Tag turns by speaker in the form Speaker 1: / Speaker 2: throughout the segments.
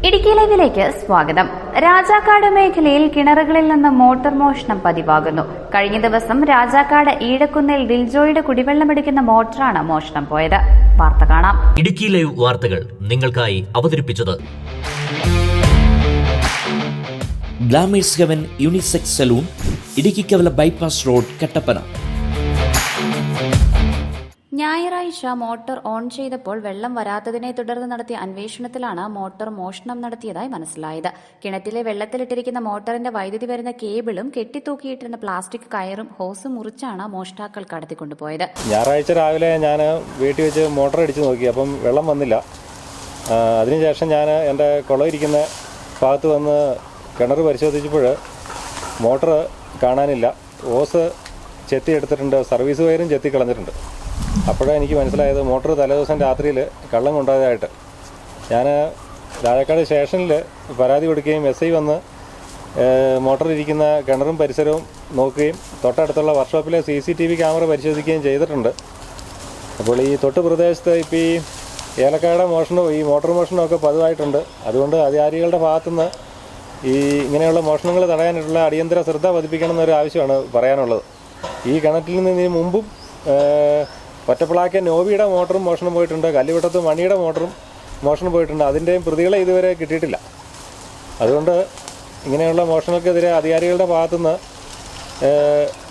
Speaker 1: ഇടുക്കി ലൈവിലേക്ക് സ്വാഗതം. രാജാക്കാട് മേഖലയിൽ കിണറുകളിൽ നിന്ന് മോട്ടോർ മോഷണം പതിവാകുന്നു. കഴിഞ്ഞ ദിവസം രാജാക്കാട് ഈടക്കുന്നിൽ ദിൽജോയുടെ കുടിവെള്ളമെടുക്കുന്ന മോട്ടറാണ് മോഷണം പോയത്. വാർത്ത കാണാം.
Speaker 2: ഇടുക്കി ലൈവ് വാർത്തകൾ നിങ്ങൾക്കായി അവതരിപ്പിച്ചത് Glamours Heaven unisex salon, Idukkikavala bypass road, Kattappana.
Speaker 1: ഞായറാഴ്ച മോട്ടോർ ഓൺ ചെയ്തപ്പോൾ വെള്ളം വരാത്തതിനെ തുടർന്ന് നടത്തിയ അന്വേഷണത്തിലാണ് മോട്ടോർ മോഷണം നടത്തിയതായി മനസ്സിലായത്. കിണറ്റിലെ വെള്ളത്തിലിട്ടിരിക്കുന്ന മോട്ടോറിന്റെ വൈദ്യുതി വരുന്ന കേബിളും കെട്ടിത്തൂക്കിയിട്ടിരുന്ന പ്ലാസ്റ്റിക് കയറും ഹോസും മുറിച്ചാണ് മോഷ്ടാക്കൾ കടത്തിക്കൊണ്ടുപോയത്.
Speaker 3: ഞായറാഴ്ച രാവിലെ ഞാൻ വീട്ടിൽ വെച്ച് മോട്ടോർ അടിച്ചു നോക്കി, അപ്പം വെള്ളം വന്നില്ല. അതിനുശേഷം ഞാൻ എൻ്റെ കുളമിരിക്കുന്ന ഭാഗത്ത് വന്ന് കിണർ പരിശോധിച്ചപ്പോൾ മോട്ടോർ കാണാനില്ല. ഓസ് ചെത്തി എടുത്തിട്ടുണ്ട്, സർവീസ് വയറും ചെത്തി കളഞ്ഞിട്ടുണ്ട്. അപ്പോഴാണ് എനിക്ക് മനസ്സിലായത് മോട്ടോർ തലേദിവസം രാത്രിയിൽ കള്ളം കൊണ്ടുപോയതായിട്ട്. ഞാൻ രാജാക്കാട് സ്റ്റേഷനിൽ പരാതി കൊടുക്കുകയും SI വന്ന് മോട്ടോർ ഇരിക്കുന്ന കിണറും പരിസരവും നോക്കുകയും തൊട്ടടുത്തുള്ള വർക്ക്ഷോപ്പിലെ CCTV ക്യാമറ പരിശോധിക്കുകയും ചെയ്തിട്ടുണ്ട്. അപ്പോൾ ഈ തൊട്ട് പ്രദേശത്ത് ഇപ്പോൾ ഈ ഏലക്കായുടെ മോഷണവും ഈ മോട്ടോർ മോഷണമൊക്കെ പതിവായിട്ടുണ്ട്. അതുകൊണ്ട് അധികാരികളുടെ ഭാഗത്തുനിന്ന് ഈ ഇങ്ങനെയുള്ള മോഷണങ്ങൾ തടയാനായിട്ടുള്ള അടിയന്തര ശ്രദ്ധ പതിപ്പിക്കണം എന്നൊരു ആവശ്യമാണ് പറയാനുള്ളത്. ഈ കിണറ്റിൽ നിന്ന് ഇതിന് മുമ്പും ഒറ്റപ്പിളാക്കിയ നോബിയുടെ മോട്ടറും മോഷണം പോയിട്ടുണ്ട്, കല്ലുവട്ടത്ത് മണിയുടെ മോട്ടറും മോഷണം പോയിട്ടുണ്ട്. അതിൻ്റെയും പ്രതികളെ ഇതുവരെ കിട്ടിയിട്ടില്ല. അതുകൊണ്ട് ഇങ്ങനെയുള്ള മോഷണങ്ങൾക്കെതിരെ അധികാരികളുടെ ഭാഗത്തുനിന്ന്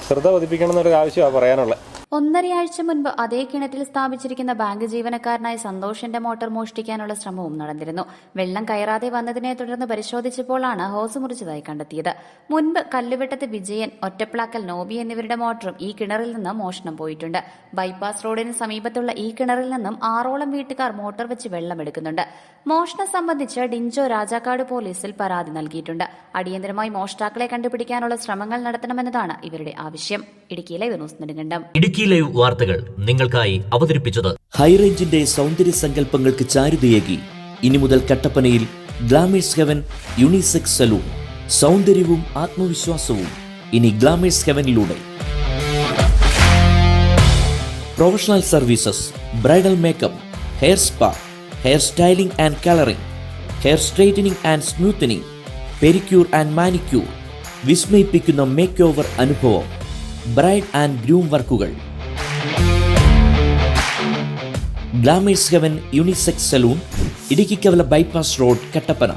Speaker 3: ശ്രദ്ധ പതിപ്പിക്കണം എന്നൊരു ആവശ്യമാണ് പറയാനുള്ളത്.
Speaker 1: 1.5 ആഴ്ച മുൻപ് അതേ കിണറ്റിൽ സ്ഥാപിച്ചിരിക്കുന്ന ബാങ്ക് ജീവനക്കാരനായ സന്തോഷിന്റെ മോട്ടോർ മോഷ്ടിക്കാനുള്ള ശ്രമവും നടന്നിരുന്നു. വെള്ളം കയറാതെ വന്നതിനെ തുടർന്ന് പരിശോധിച്ചപ്പോഴാണ് ഹോസ് മുറിച്ചതായി കണ്ടെത്തിയത്. മുൻപ് കല്ലുവെട്ടത്ത് വിജയൻ, ഒറ്റപ്ലാക്കൽ നോബി എന്നിവരുടെ മോട്ടറും ഈ കിണറിൽ നിന്ന് മോഷണം പോയിട്ടുണ്ട്. ബൈപ്പാസ് റോഡിന് സമീപത്തുള്ള ഈ കിണറിൽ നിന്നും 6ഓളം വീട്ടുകാർ മോട്ടോർ വെച്ച് വെള്ളമെടുക്കുന്നുണ്ട്. മോഷണം സംബന്ധിച്ച് ഡിൻജോ രാജാക്കാട് പോലീസിൽ പരാതി നൽകിയിട്ടുണ്ട്. അടിയന്തരമായി മോഷ്ടാക്കളെ കണ്ടുപിടിക്കാനുള്ള ശ്രമങ്ങൾ നടത്തണമെന്നതാണ് ഇവരുടെ ആവശ്യം. Idukki live news Nedumkandam.
Speaker 2: Idukki live വാർത്തകൾ നിങ്ങൾക്കായി അവതരിപ്പിച്ചത് ഹൈറേഞ്ചിന്റെ സൗന്ദര്യ സങ്കല്പങ്ങൾക്ക് ചാരുതയേകി ഇനി മുതൽ കട്ടപ്പനയിൽ ഗ്ലാമേഴ്സ് ഹെവൻ യൂണിസെക്സ് സലൂൺ. സൗന്ദര്യവും ആത്മവിശ്വാസവും ഇനി ഗ്ലാമേഴ്സ് ഹെവനിലൂടെ. Professional services, bridal makeup, hair spa, hair styling and colouring, hair straightening and smoothening, pedicure and manicure, വിസ്മയിപ്പിക്കുന്ന മേക്ക് ഓവർ അനുഭവം, ബ്രൈഡ് ആൻഡ് ഗ്രൂം വർക്കുകൾ. Glamours Heaven unisex salon, Idukkikavala bypass road, Kattappana.